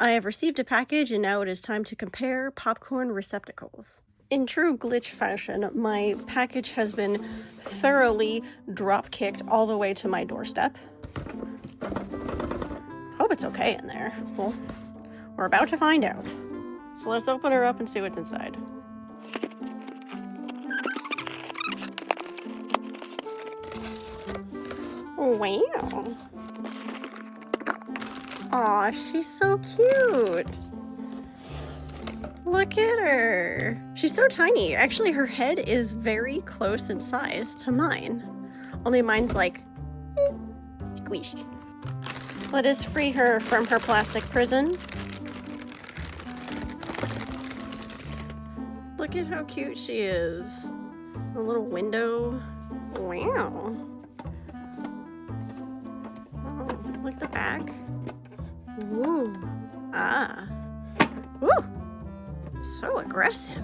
I have received a package and now it is time to compare popcorn receptacles. In true glitch fashion, my package has been thoroughly drop-kicked all the way to my doorstep. Hope it's okay in there. Well, we're about to find out. So let's open her up and see what's inside. Wow. Aw, she's so cute. Look at her. She's so tiny. Actually, her head is very close in size to mine. Only mine's like squished. Let us free her from her plastic prison. Look at how cute she is. A little window. Wow. Oh, look at the back. Woo. Ah. Woo. So aggressive.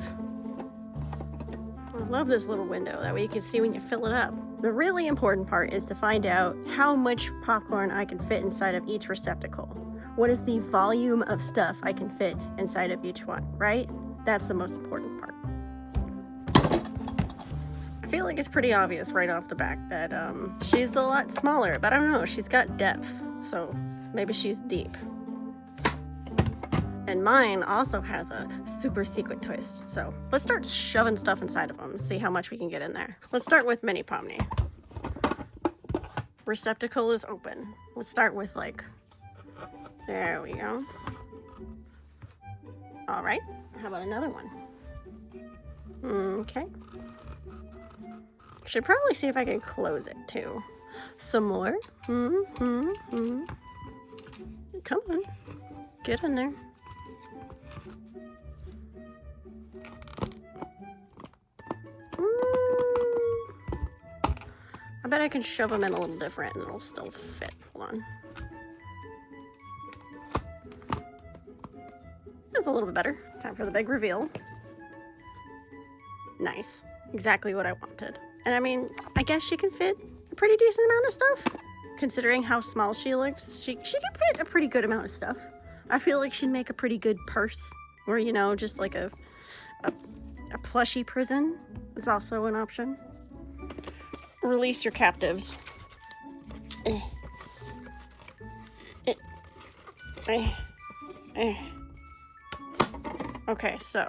I love this little window. That way you can see when you fill it up. The really important part is to find out how much popcorn I can fit inside of each receptacle. What is the volume of stuff I can fit inside of each one, right? That's the most important part. I feel like it's pretty obvious right off the back that she's a lot smaller, but I don't know, she's got depth, so maybe she's deep. And mine also has a super secret twist. So let's start shoving stuff inside of them and see how much we can get in there. Let's start with Mini Pomni. Receptacle is open. Let's start with like, there we go. All right, how about another one? Okay. Should probably see if I can close it too. Some more. Come on, get in there. I bet I can shove them in a little different and it'll still fit. Hold on. That's a little bit better. Time for the big reveal. Nice. Exactly what I wanted. And I mean, I guess she can fit a pretty decent amount of stuff. Considering how small she looks, she can fit a pretty good amount of stuff. I feel like she'd make a pretty good purse. Or, you know, just like a plushy prison is also an option. Release your captives. Okay, so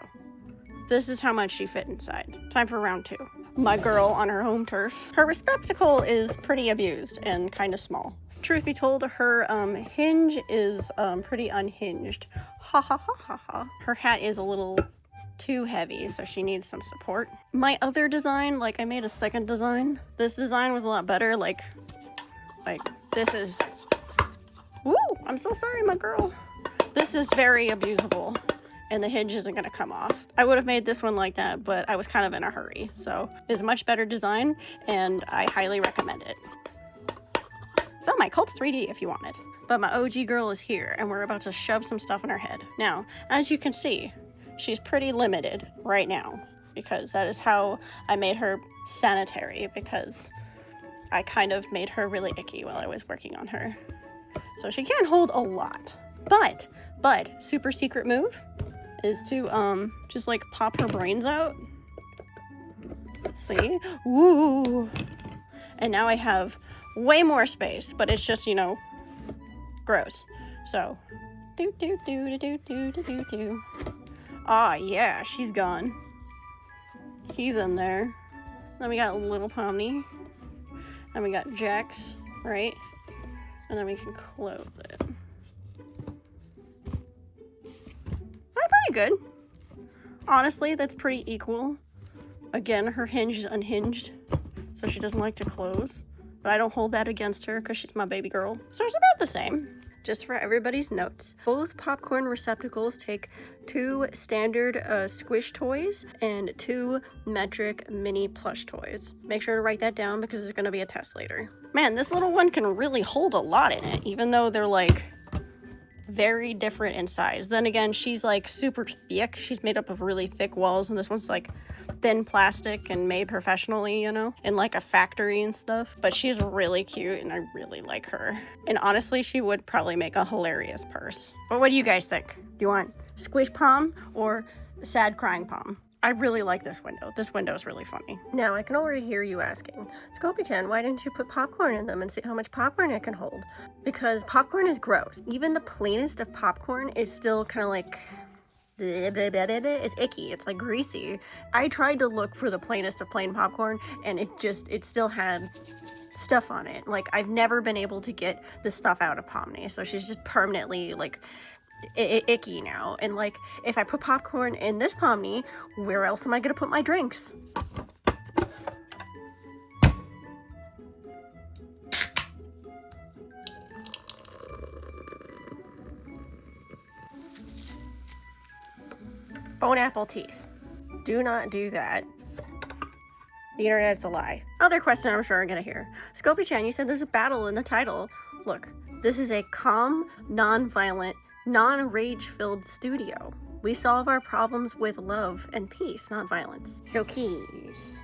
this is how much she fit inside. Time for round 2. My girl on her home turf. Her receptacle is pretty abused and kind of small. Truth be told, her hinge is pretty unhinged. Ha ha ha ha ha. Her hat is a little too heavy, so she needs some support. My other design, like I made a second design. This design was a lot better. Like this is, woo, I'm so sorry, my girl. This is very abusable and the hinge isn't gonna come off. I would have made this one like that, but I was kind of in a hurry. So it's a much better design and I highly recommend it. It's on my Cults 3D if you want it. But my OG girl is here and we're about to shove some stuff in her head. Now, as you can see, she's pretty limited right now because that is how I made her sanitary, because I kind of made her really icky while I was working on her. So she can't hold a lot. But super secret move is to just like pop her brains out. See? Woo! And now I have way more space, but it's just, you know, gross. So do. Ah, yeah, she's gone. He's in there. Then we got little Pomni. And we got Jax, right? And then we can close it. Pretty good. Honestly, that's pretty equal. Again, her hinge is unhinged, so she doesn't like to close. But I don't hold that against her because she's my baby girl. So it's about the same. Just for everybody's notes, both popcorn receptacles take 2 standard squish toys and 2 metric mini plush toys. Make sure to write that down because there's going to be a test later. Man, this little one can really hold a lot in it, even though they're like very different in size. Then again, she's like super thick. She's made up of really thick walls, and this one's like thin plastic and made professionally, you know, in like a factory and stuff. But she's really cute and I really like her. And honestly, she would probably make a hilarious purse. But what do you guys think? Do you want Squish Pom or Sad Crying Pom? I really like this window. This window is really funny. Now, I can already hear you asking, Scopy-chan, why didn't you put popcorn in them and see how much popcorn it can hold? Because popcorn is gross. Even the plainest of popcorn is still kind of like, it's icky. It's like greasy. I tried to look for the plainest of plain popcorn and it still had stuff on it. Like, I've never been able to get the stuff out of Pomni, so she's just permanently like icky now. And like, if I put popcorn in this Pomni, where else am I gonna put my drinks? Bone apple teeth. Do not do that. The internet's a lie. Other question I'm sure I'm gonna hear. Scopy-chan, you said there's a battle in the title. Look, this is a calm, non-violent, non-rage-filled studio. We solve our problems with love and peace, not violence. So keys.